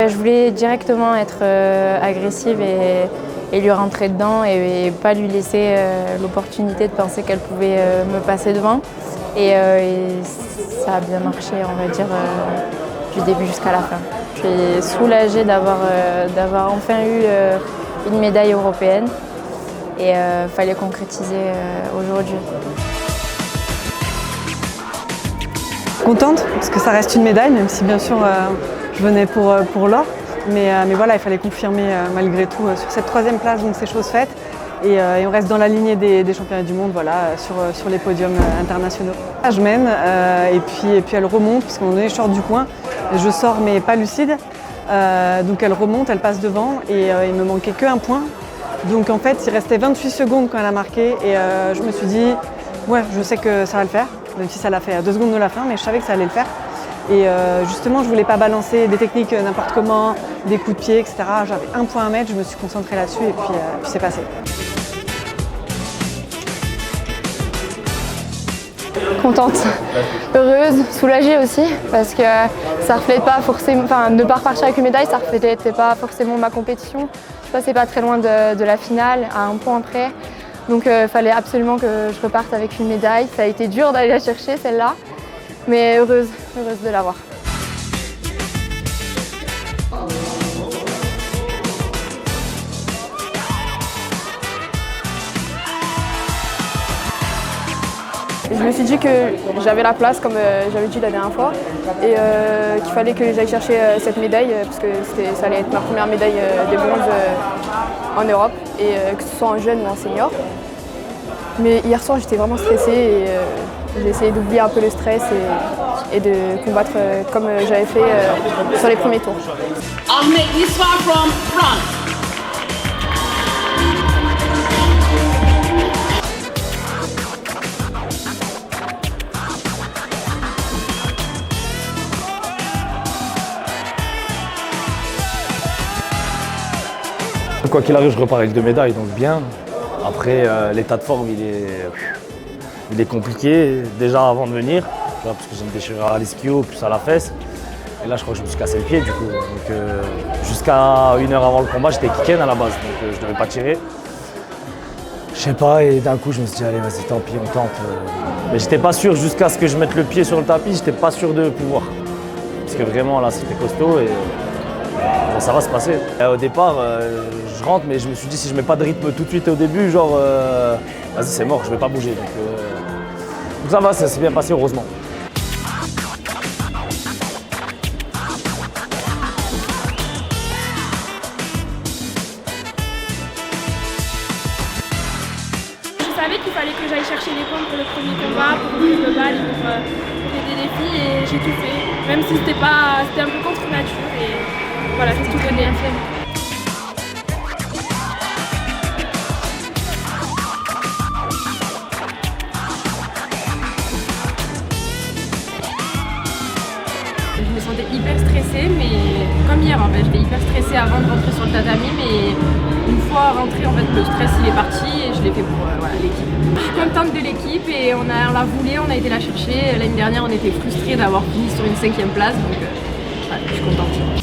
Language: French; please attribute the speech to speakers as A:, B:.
A: Je voulais directement être agressive et lui rentrer dedans et pas lui laisser l'opportunité de penser qu'elle pouvait me passer devant. Et ça a bien marché, on va dire, du début jusqu'à la fin. Je suis soulagée d'avoir enfin eu une médaille européenne et il fallait concrétiser aujourd'hui.
B: Contente, parce que ça reste une médaille, même si bien sûr je venais pour l'or. Mais voilà, il fallait confirmer malgré tout sur cette troisième place, donc c'est chose faite. Et on reste dans la lignée des championnats du monde, voilà, sur les podiums internationaux. Je mène et puis elle remonte, parce qu'à un moment donné je sors du coin, je sors mais pas lucide. Donc elle remonte, elle passe devant et il me manquait qu'un point. Donc en fait il restait 28 secondes quand elle a marqué et je me suis dit, ouais, je sais que ça va le faire, même si ça l'a fait à 2 secondes de la fin, mais je savais que ça allait le faire. Et justement, je ne voulais pas balancer des techniques n'importe comment, des coups de pied, etc. J'avais un point à mettre, je me suis concentrée là-dessus et puis c'est passé.
C: Contente, heureuse, soulagée aussi, parce que ça reflète pas forcément, enfin, ne pas repartir avec une médaille, ça reflétait pas forcément ma compétition. Je passais pas très loin de la finale, à un point près. Donc il fallait absolument que je reparte avec une médaille. Ça a été dur d'aller la chercher, celle-là, mais heureuse de l'avoir. Je me suis dit que j'avais la place, comme j'avais dit la dernière fois, et qu'il fallait que j'aille chercher cette médaille, parce que ça allait être ma première médaille des bronzes en Europe, et que ce soit en jeune ou en senior. Mais hier soir, j'étais vraiment stressée et j'ai essayé d'oublier un peu le stress et de combattre comme j'avais fait sur les premiers tours.
D: I'll make this far from front.
E: Quoi qu'il arrive, je repars avec 2 médailles, donc bien. Après, l'état de forme, il est compliqué. Déjà avant de venir, parce que j'ai une déchirure à l'ischio, plus à la fesse. Et là, je crois que je me suis cassé le pied, du coup. Donc, jusqu'à 1 heure avant le combat, j'étais kicken à la base, donc je ne devais pas tirer. Je sais pas, et d'un coup, je me suis dit, allez, vas-y, tant pis, on tente. Mais j'étais pas sûr, jusqu'à ce que je mette le pied sur le tapis, j'étais pas sûr de pouvoir. Parce que vraiment, là, c'était costaud. Et ça va se passer. Au départ, je rentre, mais je me suis dit si je mets pas de rythme tout de suite au début, genre, vas-y, c'est mort, je vais pas bouger. Donc ça va, ça s'est bien passé, heureusement.
F: Je savais qu'il fallait que j'aille chercher les points pour le premier combat, pour ouvrir le bal, pour aider les filles, et j'ai tout fait. Même si c'était un peu contre nature. Et voilà, j'ai tout donné. Je me sentais hyper stressée, mais comme hier, en fait, j'étais hyper stressée avant de rentrer sur le tatami, mais une fois rentrée, en fait, le stress il est parti et je l'ai fait pour voilà, l'équipe. Je suis contente de l'équipe et on l'a voulu, on a été la chercher. L'année dernière, on était frustrés d'avoir fini sur une 5e place, donc je suis contente.